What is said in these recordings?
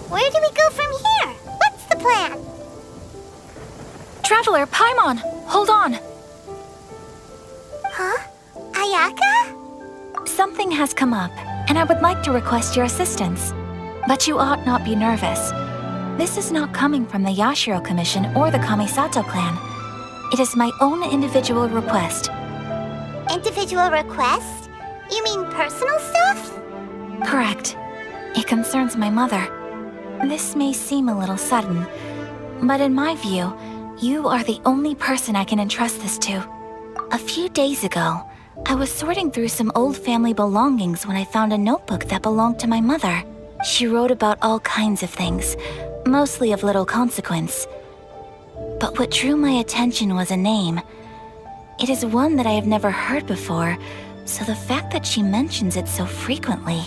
Where do we go from here? What's the plan? Traveler, Paimon! Hold on! Huh? Ayaka? Something has come up, and I would like to request your assistance. But you ought not be nervous. This is not coming from the Yashiro Commission or the Kamisato clan. It is my own individual request. Individual request? You mean personal stuff? Correct. It concerns my mother. This may seem a little sudden, but in my view, you are the only person I can entrust this to. A few days ago, I was sorting through some old family belongings when I found a notebook that belonged to my mother. She wrote about all kinds of things, mostly of little consequence. But what drew my attention was a name. It is one that I have never heard before, so the fact that she mentions it so frequently,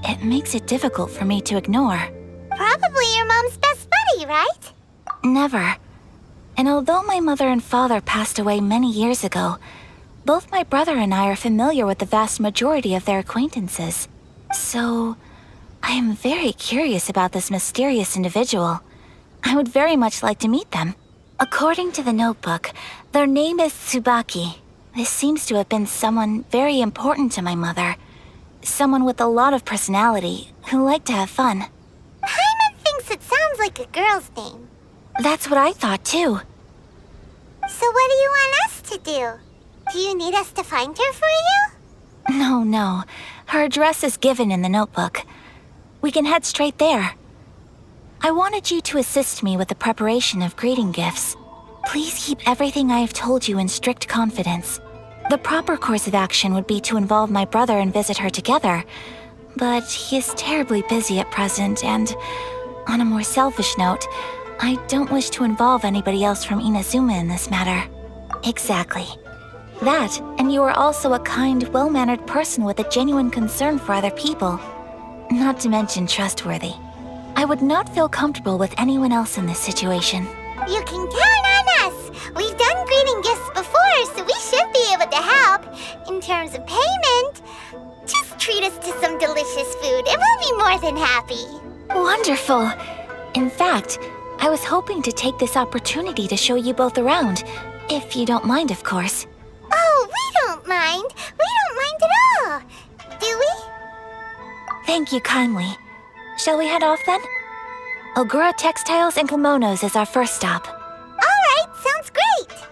it makes it difficult for me to ignore. Probably your mom's best buddy, right? Never. And although my mother and father passed away many years ago, both my brother and I are familiar with the vast majority of their acquaintances. So, I am very curious about this mysterious individual. I would very much like to meet them. According to the notebook, their name is Tsubaki. This seems to have been someone very important to my mother. Someone with a lot of personality, who liked to have fun. Paimon thinks it sounds like a girl's name. That's what I thought too. So what do you want us to do? Do you need us to find her for you? No. Her address is given in the notebook. We can head straight there. I wanted you to assist me with the preparation of greeting gifts. Please keep everything I have told you in strict confidence. The proper course of action would be to involve my brother and visit her together, but he is terribly busy at present, and on a more selfish note, I don't wish to involve anybody else from Inazuma in this matter. Exactly. That, and you are also a kind, well-mannered person with a genuine concern for other people. Not to mention trustworthy. I would not feel comfortable with anyone else in this situation. You can count on us! We've done greeting gifts before, so we should be able to help. In terms of payment, just treat us to some delicious food and we'll be more than happy. Wonderful! In fact, I was hoping to take this opportunity to show you both around, if you don't mind, of course. Oh, we don't mind. We don't mind at all. Do we? Thank you kindly. Shall we head off then? Ogura Textiles and Kimonos is our first stop. All right, sounds great.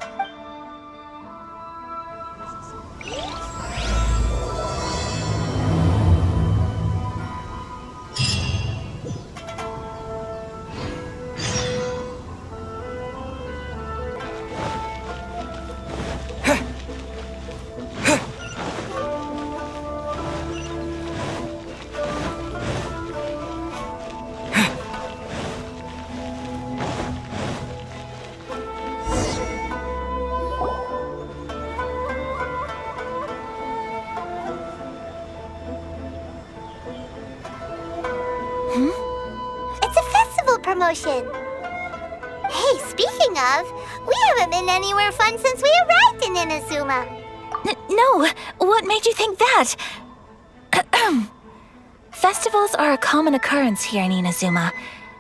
It's a festival promotion. Hey, speaking of, we haven't been anywhere fun since we arrived in Inazuma. No! What made you think that? Festivals are a common occurrence here in Inazuma.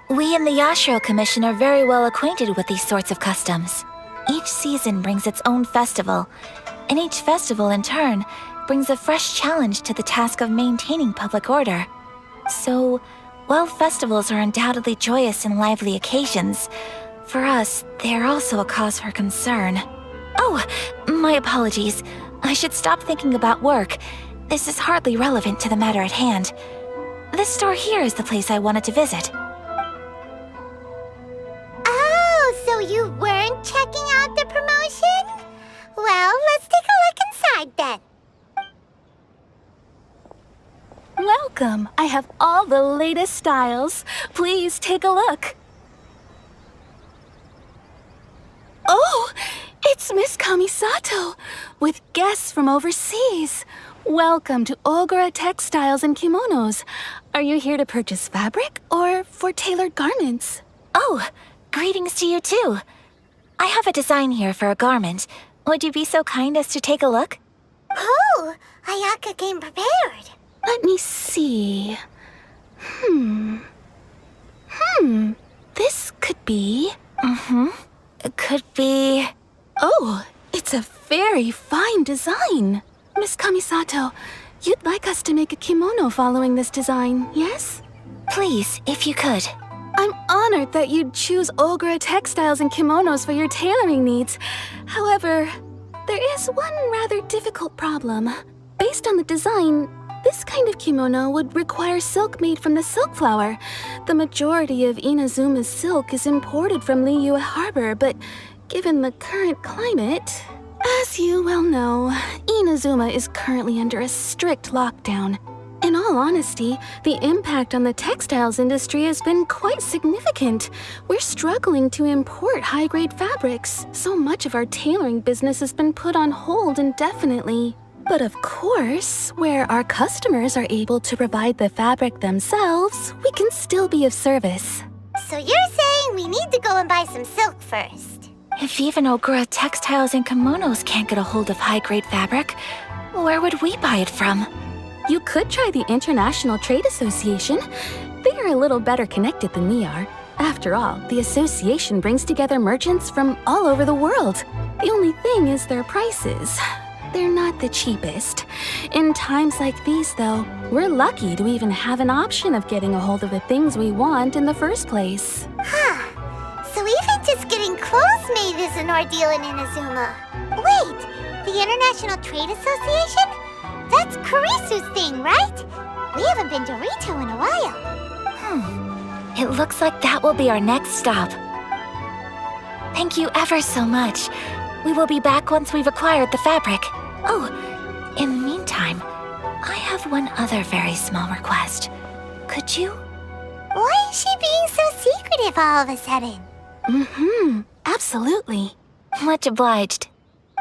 We in the Yashiro Commission are very well acquainted with these sorts of customs. Each season brings its own festival, and each festival in turn brings a fresh challenge to the task of maintaining public order. So, while festivals are undoubtedly joyous and lively occasions, for us, they are also a cause for concern. Oh, my apologies. I should stop thinking about work. This is hardly relevant to the matter at hand. This store here is the place I wanted to visit. Oh, so you weren't checking out the promotion? Well, let's take a look inside then. Welcome! I have all the latest styles. Please take a look. It's Miss Kamisato, with guests from overseas. Welcome to Ogura Textiles and Kimonos. Are you here to purchase fabric or for tailored garments? Oh, greetings to you too. I have a design here for a garment. Would you be so kind as to take a look? Oh, Ayaka came prepared. Let me see. This could be... It could be... Oh, it's a very fine design. Miss Kamisato, you'd like us to make a kimono following this design, yes? Please, if you could. I'm honored that you'd choose Ogura Textiles and Kimonos for your tailoring needs. However, there is one rather difficult problem. Based on the design, this kind of kimono would require silk made from the silk flower. The majority of Inazuma's silk is imported from Liyue Harbor, but given the current climate... As you well know, Inazuma is currently under a strict lockdown. In all honesty, the impact on the textiles industry has been quite significant. We're struggling to import high-grade fabrics. So much of our tailoring business has been put on hold indefinitely. But of course, where our customers are able to provide the fabric themselves, we can still be of service. So you're saying we need to go and buy some silk first? If even Ogura Textiles and Kimonos can't get a hold of high-grade fabric, where would we buy it from? You could try the International Trade Association. They are a little better connected than we are. After all, the association brings together merchants from all over the world. The only thing is their prices. They're not the cheapest. In times like these, though, we're lucky to even have an option of getting a hold of the things we want in the first place. Huh. So even just getting clothes made is an ordeal in Inazuma. Wait, the International Trade Association? That's Kurisu's thing, right? We haven't been to Rito in a while. It looks like that will be our next stop. Thank you ever so much. We will be back once we've acquired the fabric. Oh, in the meantime, I have one other very small request. Could you? Why is she being so secretive all of a sudden? Absolutely. Much obliged.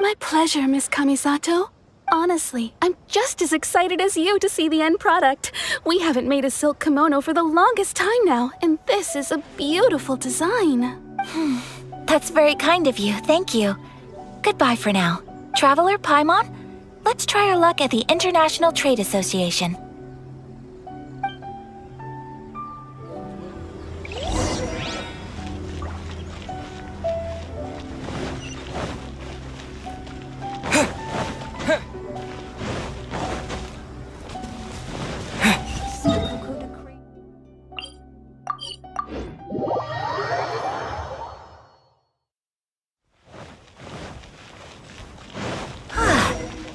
My pleasure, Miss Kamisato. Honestly, I'm just as excited as you to see the end product. We haven't made a silk kimono for the longest time now, and this is a beautiful design. That's very kind of you, thank you. Goodbye for now. Traveler Paimon, let's try our luck at the International Trade Association.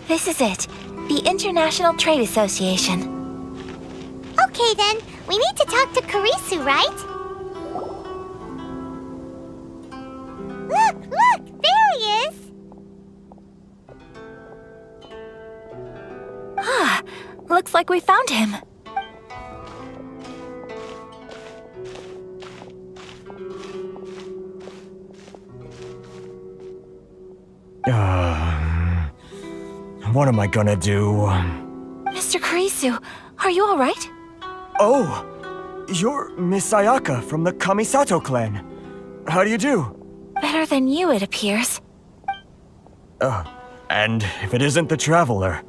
This is it, the International Trade Association. Okay then, we need to talk to Kurisu, right? Look, there he is! Looks like we found him. What am I gonna do? Mr. Kurisu, are you alright? Oh, you're Miss Ayaka from the Kamisato clan. How do you do? Better than you, it appears. And if it isn't the Traveler,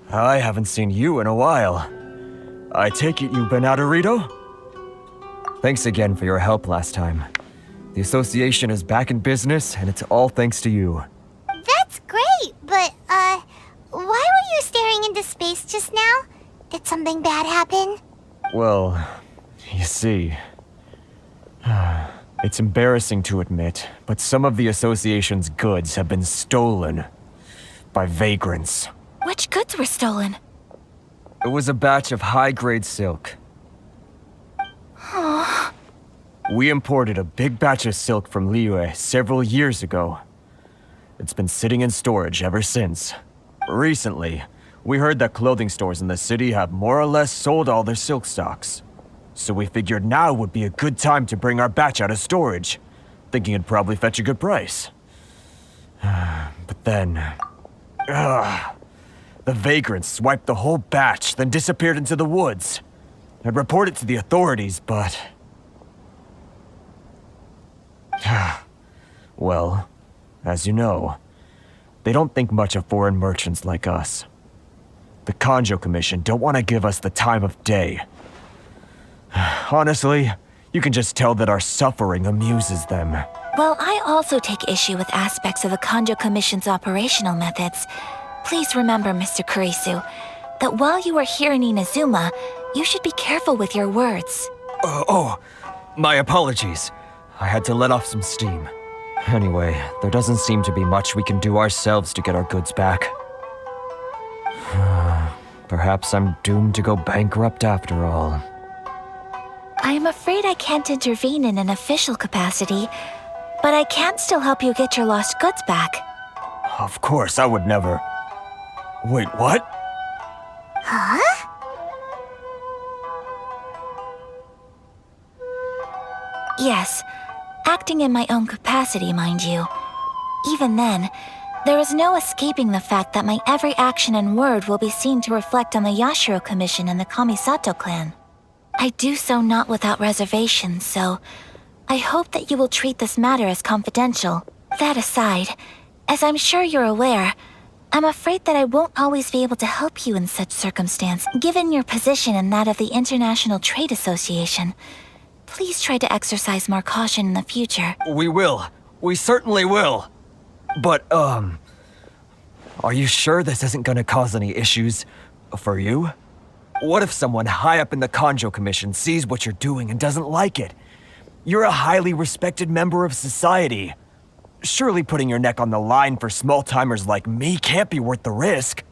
I haven't seen you in a while. I take it you've been out of Rito? Thanks again for your help last time. The association is back in business, and it's all thanks to you. That's great, but, why were you staring into space just now? Did something bad happen? Well, you see... It's embarrassing to admit, but some of the association's goods have been stolen by vagrants. Which goods were stolen? It was a batch of high-grade silk. We imported a big batch of silk from Liyue several years ago. It's been sitting in storage ever since. Recently, we heard that clothing stores in the city have more or less sold all their silk stocks. So we figured now would be a good time to bring our batch out of storage, thinking it'd probably fetch a good price. But then... the vagrants swiped the whole batch, then disappeared into the woods. I'd report it to the authorities, but... Well, as you know, they don't think much of foreign merchants like us. The Kanjo Commission don't want to give us the time of day. Honestly, you can just tell that our suffering amuses them. Well, I also take issue with aspects of the Kanjo Commission's operational methods. Please remember, Mr. Kurisu, that while you are here in Inazuma, you should be careful with your words. My apologies. I had to let off some steam. Anyway, there doesn't seem to be much we can do ourselves to get our goods back. Perhaps I'm doomed to go bankrupt after all. I am afraid I can't intervene in an official capacity, but I can still help you get your lost goods back. Of course, I would never... Wait, what? Huh? Yes, acting in my own capacity, mind you. Even then, there is no escaping the fact that my every action and word will be seen to reflect on the Yashiro Commission and the Kamisato clan. I do so not without reservations, so I hope that you will treat this matter as confidential. That aside, as I'm sure you're aware, I'm afraid that I won't always be able to help you in such circumstance, given your position and that of the International Trade Association. Please try to exercise more caution in the future. We will. We certainly will. But, are you sure this isn't gonna cause any issues for you? What if someone high up in the Kanjo Commission sees what you're doing and doesn't like it? You're a highly respected member of society. Surely putting your neck on the line for small-timers like me can't be worth the risk.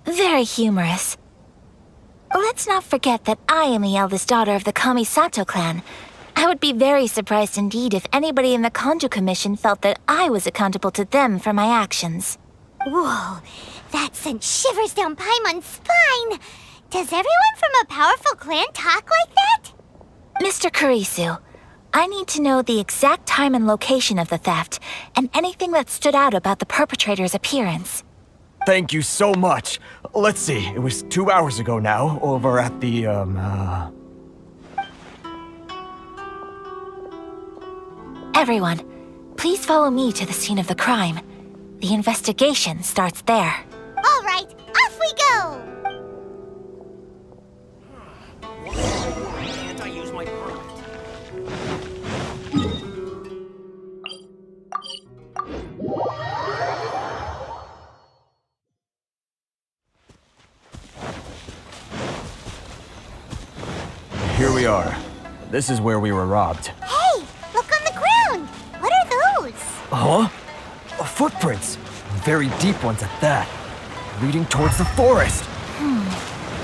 Very humorous. Let's not forget that I am the eldest daughter of the Kamisato clan. I would be very surprised indeed if anybody in the Kanjo Commission felt that I was accountable to them for my actions. Whoa, that sent shivers down Paimon's spine. Does everyone from a powerful clan talk like that? Mr. Kurisu, I need to know the exact time and location of the theft, and anything that stood out about the perpetrator's appearance. Thank you so much. Let's see, it was 2 hours ago now, over at the, Everyone, please follow me to the scene of the crime. The investigation starts there. All right, off we go! Can't I use my permit? Here we are. This is where we were robbed. Hey, look on the ground! What are those? Huh? Footprints. Very deep ones at that. Leading towards the forest.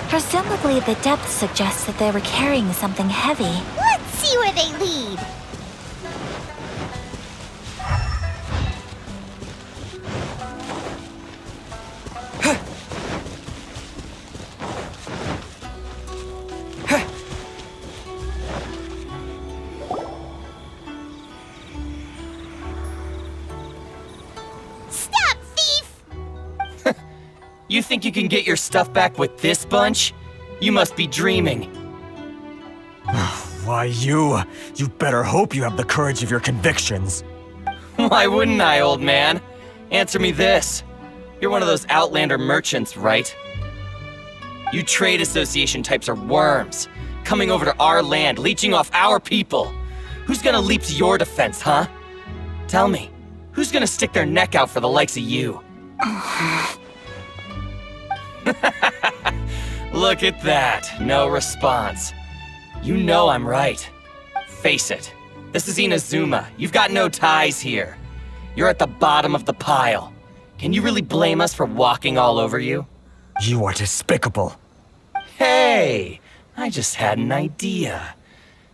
Presumably the depth suggests that they were carrying something heavy. Let's see where they lead. Stop, thief! You think you can get your stuff back with this bunch? You must be dreaming. Why, you better hope you have the courage of your convictions. Why wouldn't I, old man? Answer me this. You're one of those Outlander merchants, right? You trade association types are worms, coming over to our land, leeching off our people. Who's gonna leap to your defense, huh? Tell me, who's gonna stick their neck out for the likes of you? Look at that, no response. You know I'm right. Face it, this is Inazuma. You've got no ties here. You're at the bottom of the pile. Can you really blame us for walking all over you? You are despicable. Hey, I just had an idea.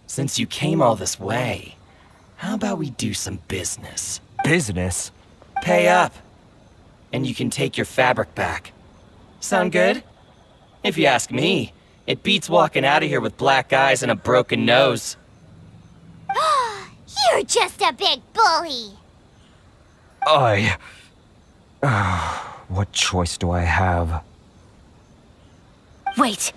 Since you came all this way, how about we do some business? Business? Pay up, and you can take your fabric back. Sound good? If you ask me, it beats walking out of here with black eyes and a broken nose. You're just a big bully! What choice do I have? Wait.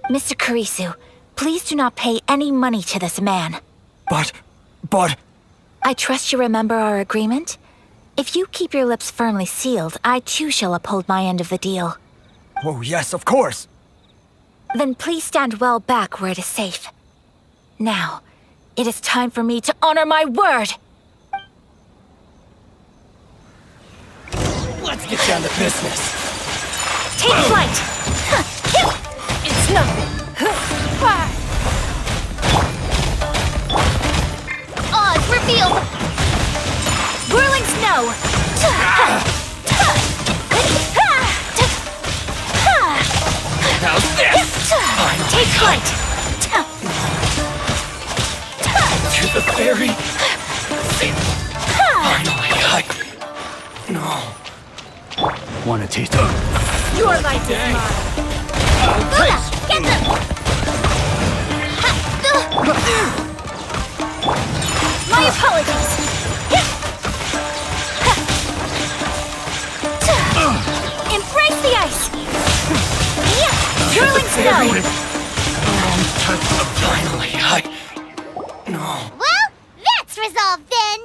Mr. Kurisu, please do not pay any money to this man. But... I trust you remember our agreement? If you keep your lips firmly sealed, I too shall uphold my end of the deal. Oh, yes, of course! Then please stand well back where it is safe. Now, it is time for me to honor my word! Let's get down to business. Take flight! It's nothing. Oz revealed! Whirling snow! How's this? Take flight! To the fairy. Finally, No. Want a taste? Your life is mine! Get them! My apologies! Embrace the ice! Whirling snow! Finally, No. Well, that's resolved then.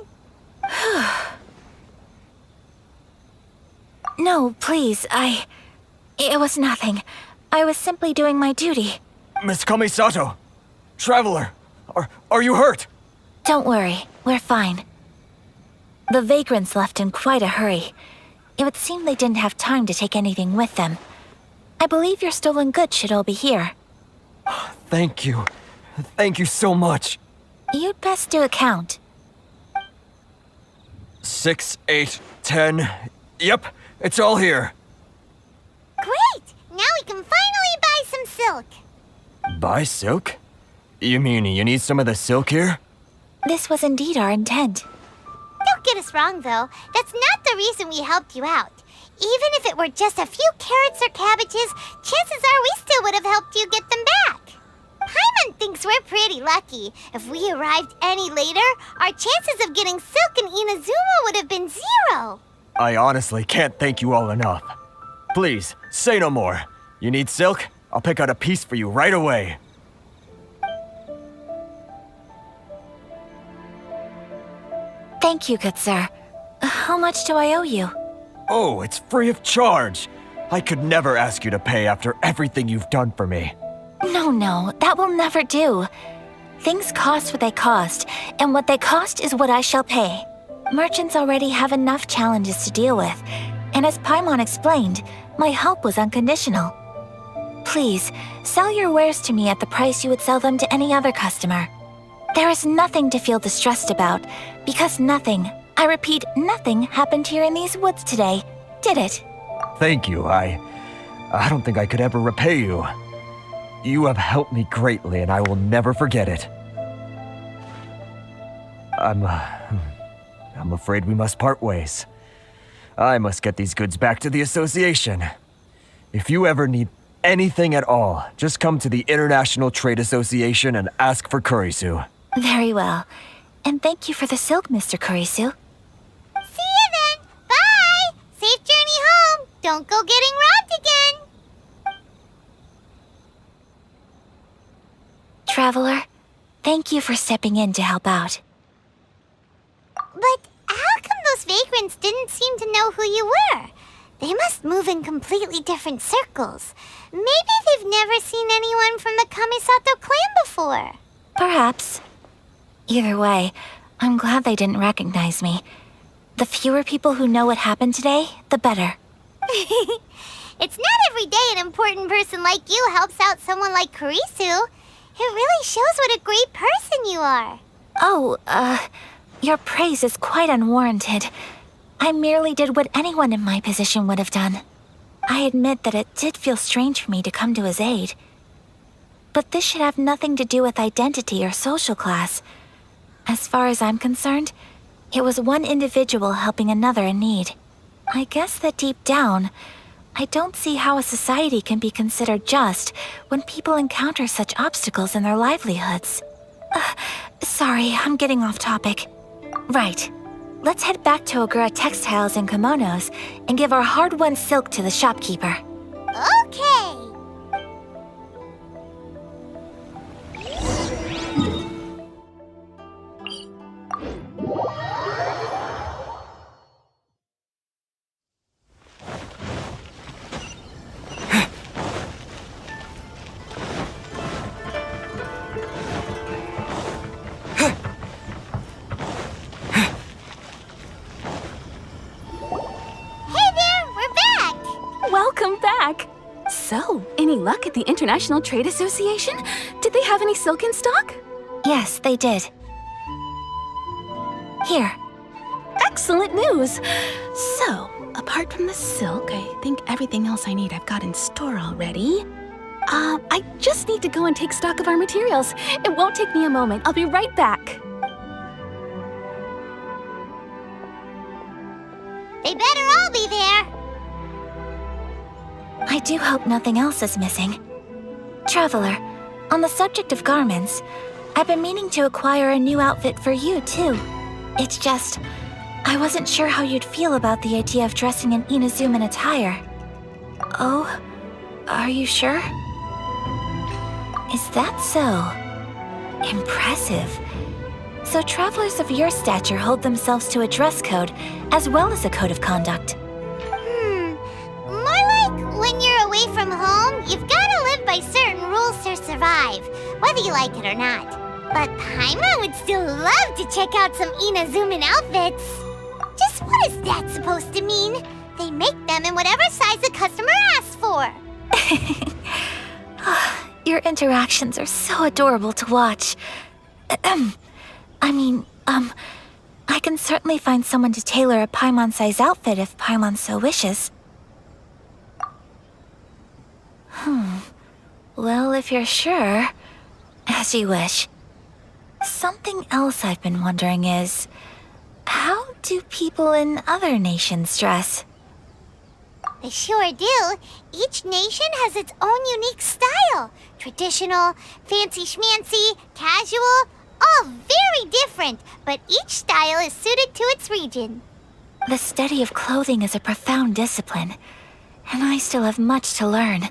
No, please, It was nothing. I was simply doing my duty. Miss Kamisato! Traveler! Are you hurt? Don't worry, we're fine. The vagrants left in quite a hurry. It would seem they didn't have time to take anything with them. I believe your stolen goods should all be here. Thank you. Thank you so much. You'd best do a count. 6, 8, 10. Yep, it's all here. Great! Now we can finally buy some silk. Buy silk? You mean you need some of the silk here? This was indeed our intent. Don't get us wrong, though. That's not the reason we helped you out. Even if it were just a few carrots or cabbages, chances are we still would have helped you get them back. Paimon thinks we're pretty lucky. If we arrived any later, our chances of getting silk in Inazuma would have been 0. I honestly can't thank you all enough. Please, say no more. You need silk? I'll pick out a piece for you right away. Thank you, good sir. How much do I owe you? Oh, it's free of charge. I could never ask you to pay after everything you've done for me. No, that will never do. Things cost what they cost, and what they cost is what I shall pay. Merchants already have enough challenges to deal with, and as Paimon explained, my help was unconditional. Please, sell your wares to me at the price you would sell them to any other customer. There is nothing to feel distressed about, because nothing, I repeat, nothing happened here in these woods today, did it? Thank you. I don't think I could ever repay you. You have helped me greatly, and I will never forget it. I'm afraid we must part ways. I must get these goods back to the association. If you ever need anything at all, just come to the International Trade Association and ask for Kurisu. Very well. And thank you for the silk, Mr. Kurisu. See you then. Bye. Safe journey home. Don't go getting robbed again. Traveler, thank you for stepping in to help out. But how come those vagrants didn't seem to know who you were? They must move in completely different circles. Maybe they've never seen anyone from the Kamisato clan before. Perhaps. Either way, I'm glad they didn't recognize me. The fewer people who know what happened today, the better. It's not every day an important person like you helps out someone like Kurisu. It really shows what a great person you are. Oh, your praise is quite unwarranted. I merely did what anyone in my position would have done. I admit that it did feel strange for me to come to his aid. But this should have nothing to do with identity or social class. As far as I'm concerned, it was one individual helping another in need. I guess that deep down, I don't see how a society can be considered just when people encounter such obstacles in their livelihoods. Sorry, I'm getting off topic. Right. let's head back to Ogura Textiles and Kimonos and give our hard-won silk to the shopkeeper. Okay. Welcome back! So, any luck at the International Trade Association? Did they have any silk in stock? Yes, they did. Here. Excellent news! So, apart from the silk, I think everything else I need I've got in store already. I just need to go and take stock of our materials. It won't take me a moment. I'll be right back. They better all be there. I do hope nothing else is missing. Traveler, on the subject of garments, I've been meaning to acquire a new outfit for you, too. It's just, I wasn't sure how you'd feel about the idea of dressing in Inazuman attire. Oh, are you sure? Is that so? Impressive. So travelers of your stature hold themselves to a dress code, as well as a code of conduct. More like when you're away from home, you've gotta live by certain rules to survive, whether you like it or not. But Paimon would still love to check out some Inazuman outfits. Just what is that supposed to mean? They make them in whatever size the customer asks for. Your interactions are so adorable to watch. I can certainly find someone to tailor a Paimon-size outfit if Paimon so wishes. Well, if you're sure, as you wish. Something else I've been wondering is, how do people in other nations dress? They sure do. Each nation has its own unique style. Traditional, fancy schmancy, casual, all very different, but each style is suited to its region. The study of clothing is a profound discipline, and I still have much to learn.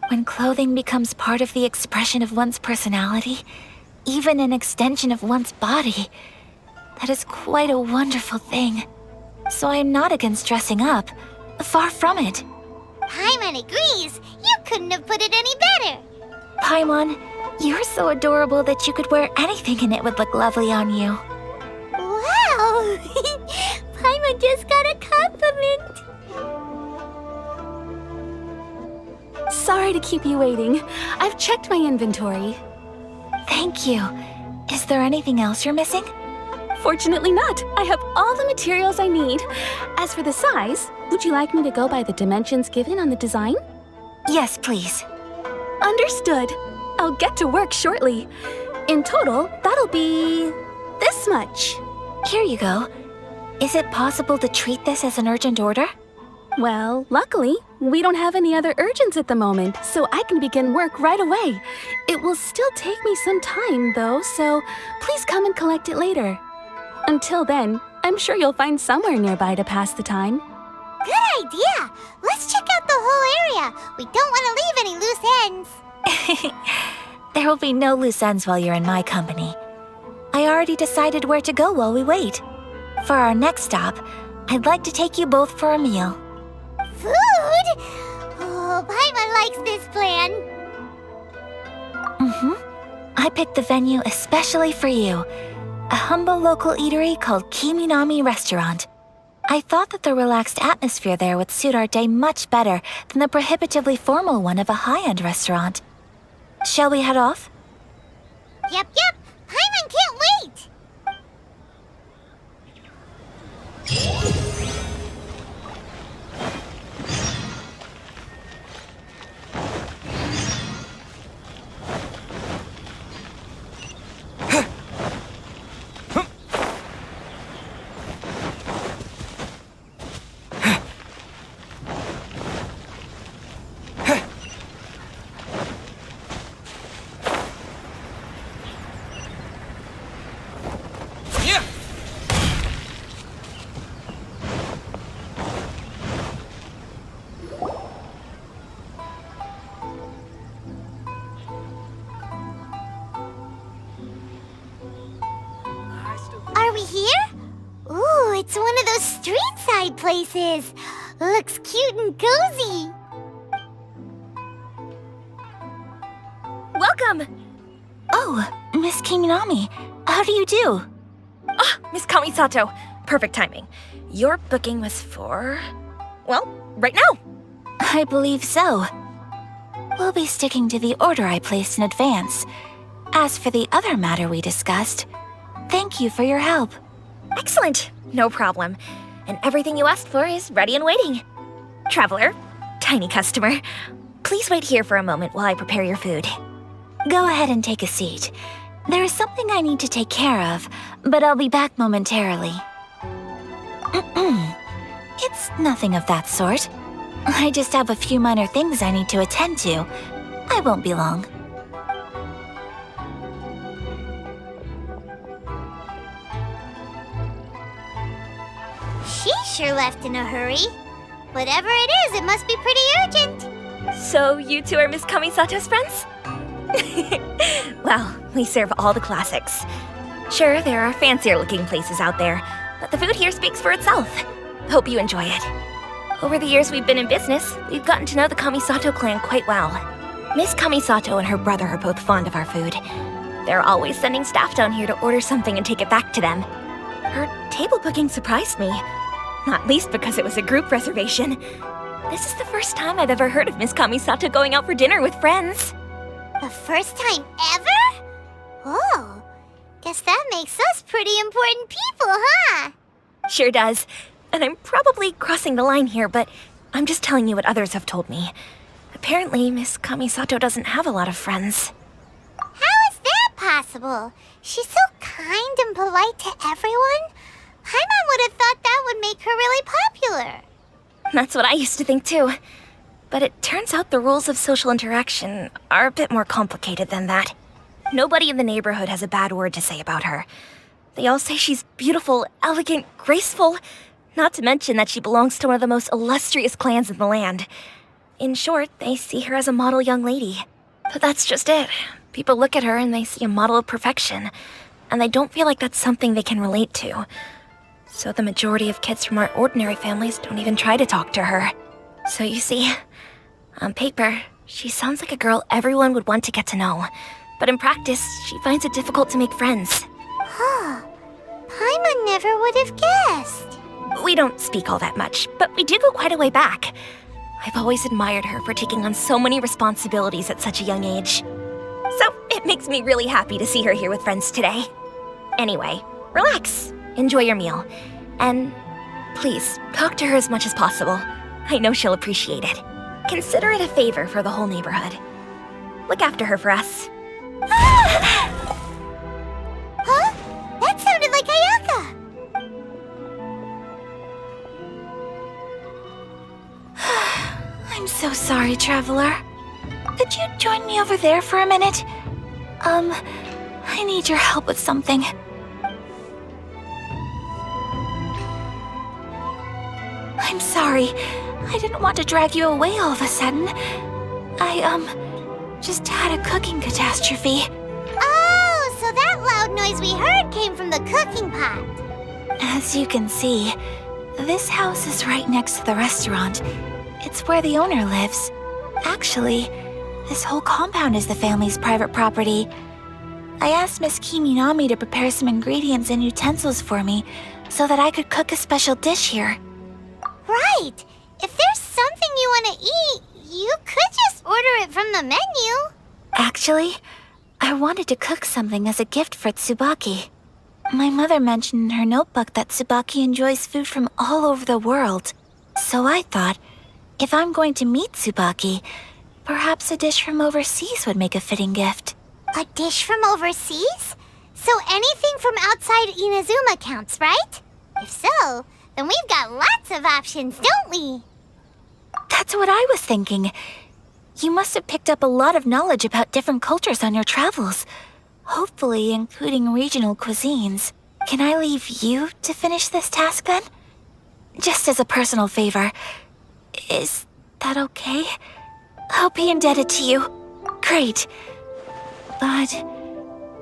When clothing becomes part of the expression of one's personality, even an extension of one's body, that is quite a wonderful thing. So I am not against dressing up. Far from it. Paimon agrees. You couldn't have put it any better. Paimon, you're so adorable that you could wear anything and it would look lovely on you. Wow! Paimon just got a compliment. Sorry to keep you waiting. I've checked my inventory. Thank you. Is there anything else you're missing? Fortunately not. I have all the materials I need. As for the size, would you like me to go by the dimensions given on the design? Yes, please. Understood. I'll get to work shortly. In total, that'll be this much. Here you go. Is it possible to treat this as an urgent order? Well, luckily, we don't have any other urgents at the moment, so I can begin work right away. It will still take me some time, though, so please come and collect it later. Until then, I'm sure you'll find somewhere nearby to pass the time. Good idea. Let's check out the whole area. We don't want to leave any loose ends. There will be no loose ends while you're in my company. I already decided where to go while we wait. For our next stop, I'd like to take you both for a meal. Food? Oh, Paimon likes this plan. I picked the venue especially for you. A humble local eatery called Kiminami Restaurant. I thought that the relaxed atmosphere there would suit our day much better than the prohibitively formal one of a high-end restaurant. Shall we head off? Yep. Paimon can't wait. we here? Ooh, it's one of those street-side places. Looks cute and cozy. Welcome! Oh, Miss Kiminami, how do you do? Ah, Miss Kamisato. Perfect timing. Your booking was for... well, right now. I believe so. We'll be sticking to the order I placed in advance. As for the other matter we discussed, thank you for your help. Excellent. No problem. And everything you asked for is ready and waiting. Traveler, tiny customer, please wait here for a moment while I prepare your food. Go ahead and take a seat. There is something I need to take care of, but I'll be back momentarily. It's nothing of that sort. I just have a few minor things I need to attend to. I won't be long. She sure left in a hurry. Whatever it is, it must be pretty urgent. So you two are Miss Kamisato's friends? Well, we serve all the classics. Sure, there are fancier-looking places out there, but the food here speaks for itself. Hope you enjoy it. Over the years we've been in business, we've gotten to know the Kamisato clan quite well. Miss Kamisato and her brother are both fond of our food. They're always sending staff down here to order something and take it back to them. Her table booking surprised me, not least because it was a group reservation. This is the first time I've ever heard of Miss Kamisato going out for dinner with friends. The first time ever? Oh, guess that makes us pretty important people, huh? Sure does. And I'm probably crossing the line here, but I'm just telling you what others have told me. Apparently, Miss Kamisato doesn't have a lot of friends. How is that possible? She's so kind and polite to everyone. Paimon would have thought that would make her really popular. That's what I used to think too. But it turns out the rules of social interaction are a bit more complicated than that. Nobody in the neighborhood has a bad word to say about her. They all say she's beautiful, elegant, graceful, not to mention that she belongs to one of the most illustrious clans in the land. In short, they see her as a model young lady. But that's just it. People look at her and they see a model of perfection, and they don't feel like that's something they can relate to. So the majority of kids from our ordinary families don't even try to talk to her. So you see, on paper, she sounds like a girl everyone would want to get to know. But in practice, she finds it difficult to make friends. Huh. Paimon never would have guessed. We don't speak all that much, but we do go quite a way back. I've always admired her for taking on so many responsibilities at such a young age. So it makes me really happy to see her here with friends today. Anyway, relax, enjoy your meal, and please, talk to her as much as possible. I know she'll appreciate it. Consider it a favor for the whole neighborhood. Look after her for us. Huh? That sounded like Ayaka. I'm so sorry, Traveler. Could you join me over there for a minute? I need your help with something. I'm sorry. I didn't want to drag you away all of a sudden. I, just had a cooking catastrophe. Oh, so that loud noise we heard came from the cooking pot. As you can see, this house is right next to the restaurant. It's where the owner lives. Actually, this whole compound is the family's private property. I asked Miss Kiminami to prepare some ingredients and utensils for me so that I could cook a special dish here. Right. If there's something you want to eat, you could just order it from the menu. Actually, I wanted to cook something as a gift for Tsubaki. My mother mentioned in her notebook that Tsubaki enjoys food from all over the world. So I thought, if I'm going to meet Tsubaki, perhaps a dish from overseas would make a fitting gift. A dish from overseas? So anything from outside Inazuma counts, right? If so, then we've got lots of options, don't we? That's what I was thinking. You must have picked up a lot of knowledge about different cultures on your travels. Hopefully including regional cuisines. Can I leave you to finish this task then? Just as a personal favor. Is that okay? I'll be indebted to you. Great. But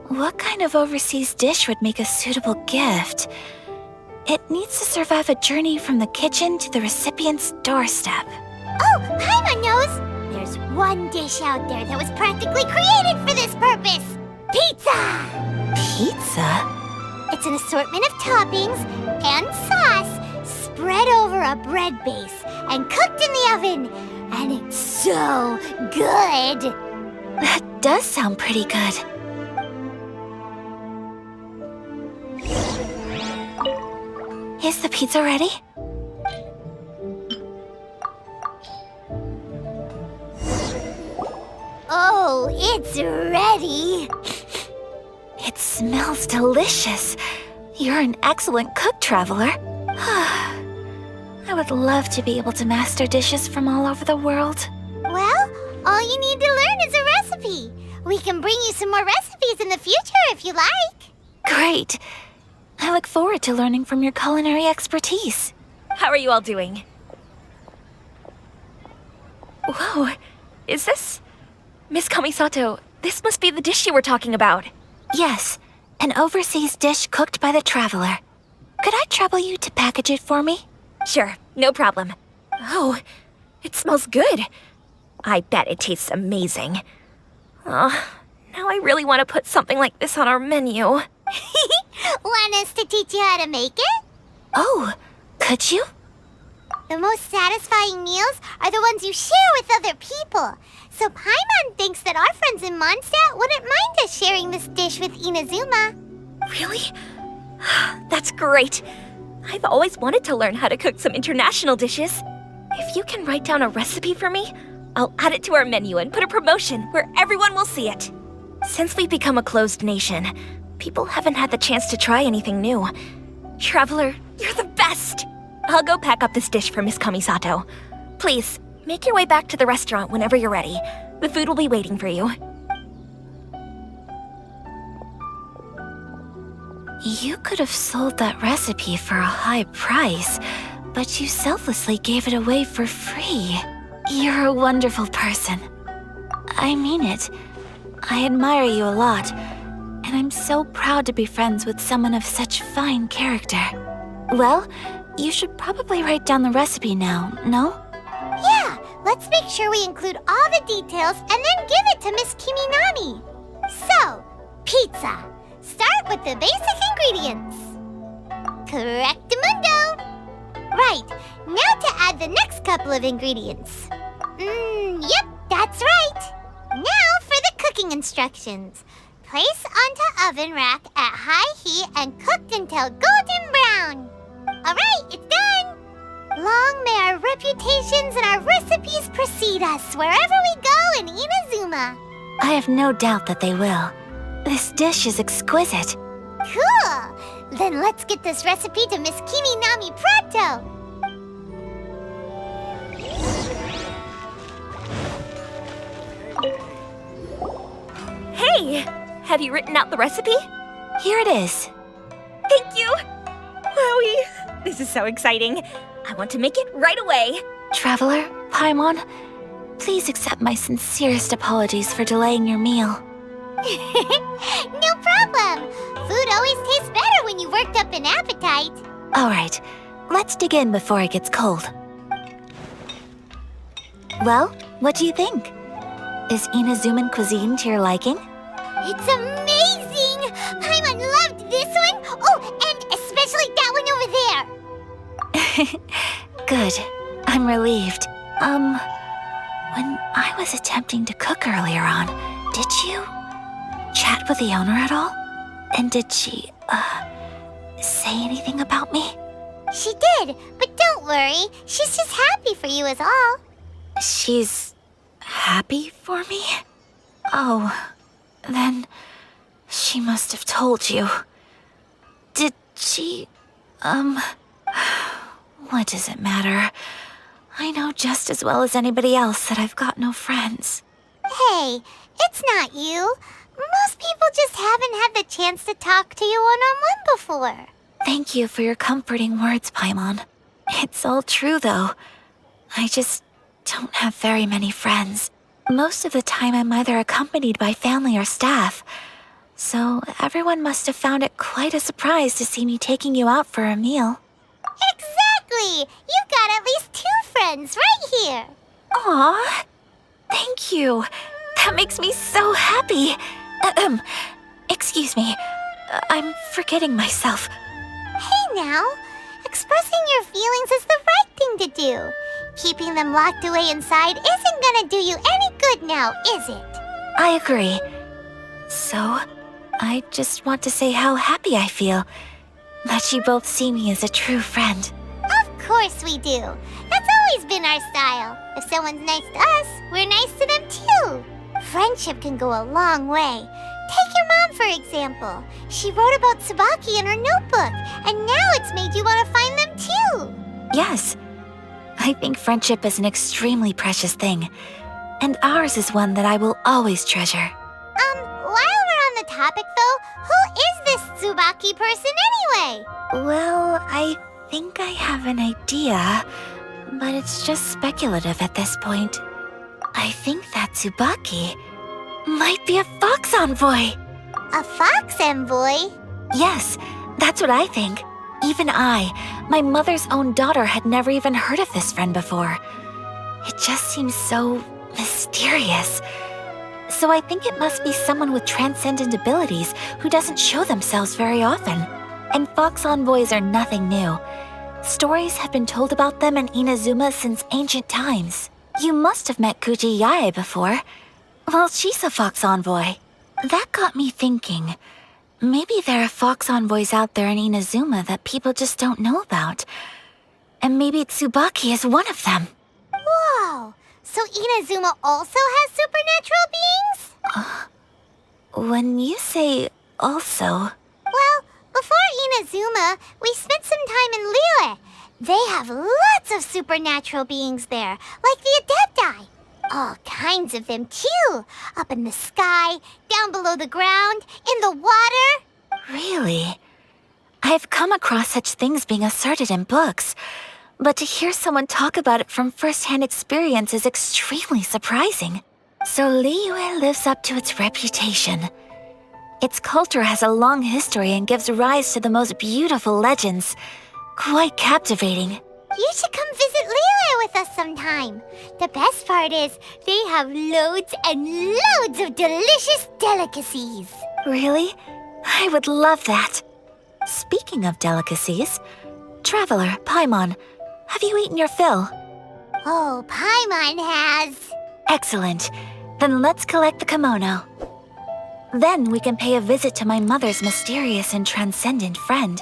What kind of overseas dish would make a suitable gift? It needs to survive a journey from the kitchen to the recipient's doorstep. Oh, Paimon knows! There's one dish out there that was practically created for this purpose! Pizza! Pizza? It's an assortment of toppings and sauce spread over a bread base and cooked in the oven. And it's so good! That does sound pretty good. Is the pizza ready? Oh, it's ready! It smells delicious. You're an excellent cook, Traveler. I would love to be able to master dishes from all over the world. Well, all you need to learn is a recipe. We can bring you some more recipes in the future if you like. Great. I look forward to learning from your culinary expertise. How are you all doing? Whoa, is this... Miss Kamisato, this must be the dish you were talking about. Yes, an overseas dish cooked by the Traveler. Could I trouble you to package it for me? Sure, no problem. Oh, it smells good. I bet it tastes amazing. Oh, now I really want to put something like this on our menu. Want us to teach you how to make it? Oh, could you? The most satisfying meals are the ones you share with other people. So Paimon thinks that our friends in Mondstadt wouldn't mind us sharing this dish with Inazuma. Really? That's great. I've always wanted to learn how to cook some international dishes. If you can write down a recipe for me, I'll add it to our menu and put a promotion where everyone will see it. Since we've become a closed nation, people haven't had the chance to try anything new. Traveler, you're the best! I'll go pack up this dish for Miss Kamisato. Please, make your way back to the restaurant whenever you're ready. The food will be waiting for you. You could have sold that recipe for a high price, but you selflessly gave it away for free. You're a wonderful person. I mean it. I admire you a lot, and I'm so proud to be friends with someone of such fine character. Well, you should probably write down the recipe now, no? Yeah, let's make sure we include all the details and then give it to Miss Kiminami. So, pizza. Start with the basic ingredients. Correctamundo. Right, now to add the next couple of ingredients. Yep, that's right. Now for the cooking instructions. Place onto oven rack at high heat and cooked until golden brown. Alright, it's done! Long may our reputations and our recipes precede us wherever we go in Inazuma. I have no doubt that they will. This dish is exquisite. Cool! Then let's get this recipe to Miss Kiminami pronto! Hey! Have you written out the recipe? Here it is. Thank you! Wowie! This is so exciting. I want to make it right away. Traveler, Paimon, please accept my sincerest apologies for delaying your meal. No problem! Food always tastes better when you've worked up an appetite. All right, let's dig in before it gets cold. Well, what do you think? Is Inazuman cuisine to your liking? It's amazing! Paimon loved this one! Oh, and especially that one over there! Good. I'm relieved. When I was attempting to cook earlier on, did you chat with the owner at all? And did she, say anything about me? She did, but don't worry. She's just happy for you is all. She's happy for me? Oh, then she must have told you. Did she, what does it matter? I know just as well as anybody else that I've got no friends. Hey, it's not you. Most people just haven't had the chance to talk to you one-on-one before. Thank you for your comforting words, Paimon. It's all true, though. I just don't have very many friends. Most of the time I'm either accompanied by family or staff. So everyone must have found it quite a surprise to see me taking you out for a meal. Exactly! You've got at least 2 friends right here. Aw, thank you. That makes me so happy. Excuse me. I'm forgetting myself. Hey now, expressing your feelings is the right thing to do. Keeping them locked away inside isn't gonna do you any good now, is it? I agree. So, I just want to say how happy I feel that you both see me as a true friend. Of course we do. That's always been our style. If someone's nice to us, we're nice to them too. Friendship can go a long way. Take your mom, for example. She wrote about Tsubaki in her notebook, and now it's made you want to find them too. Yes, I think friendship is an extremely precious thing, and ours is one that I will always treasure. While we're on the topic though, who is this Tsubaki person anyway? Well, I think I have an idea, but it's just speculative at this point. I think that Tsubaki might be a fox envoy. A fox envoy? Yes, that's what I think. Even I, my mother's own daughter, had never even heard of this friend before. It just seems so mysterious. So I think it must be someone with transcendent abilities who doesn't show themselves very often. And fox envoys are nothing new. Stories have been told about them in Inazuma since ancient times. You must have met Kuji Yae before. Well, she's a fox envoy. That got me thinking. Maybe there are fox envoys out there in Inazuma that people just don't know about. And maybe Tsubaki is one of them. Whoa! So Inazuma also has supernatural beings? When you say also... Well, before Inazuma, we spent some time in Liyue. They have lots of supernatural beings there, like the Adepti. All kinds of them, too. Up in the sky, down below the ground, in the water. Really? I've come across such things being asserted in books, but to hear someone talk about it from first-hand experience is extremely surprising. So Liyue lives up to its reputation. Its culture has a long history and gives rise to the most beautiful legends. Quite captivating. You should come visit Liyue with us sometime. The best part is, they have loads and loads of delicious delicacies. Really? I would love that. Speaking of delicacies, Traveler, Paimon, have you eaten your fill? Oh, Paimon has. Excellent. Then let's collect the kimono. Then we can pay a visit to my mother's mysterious and transcendent friend.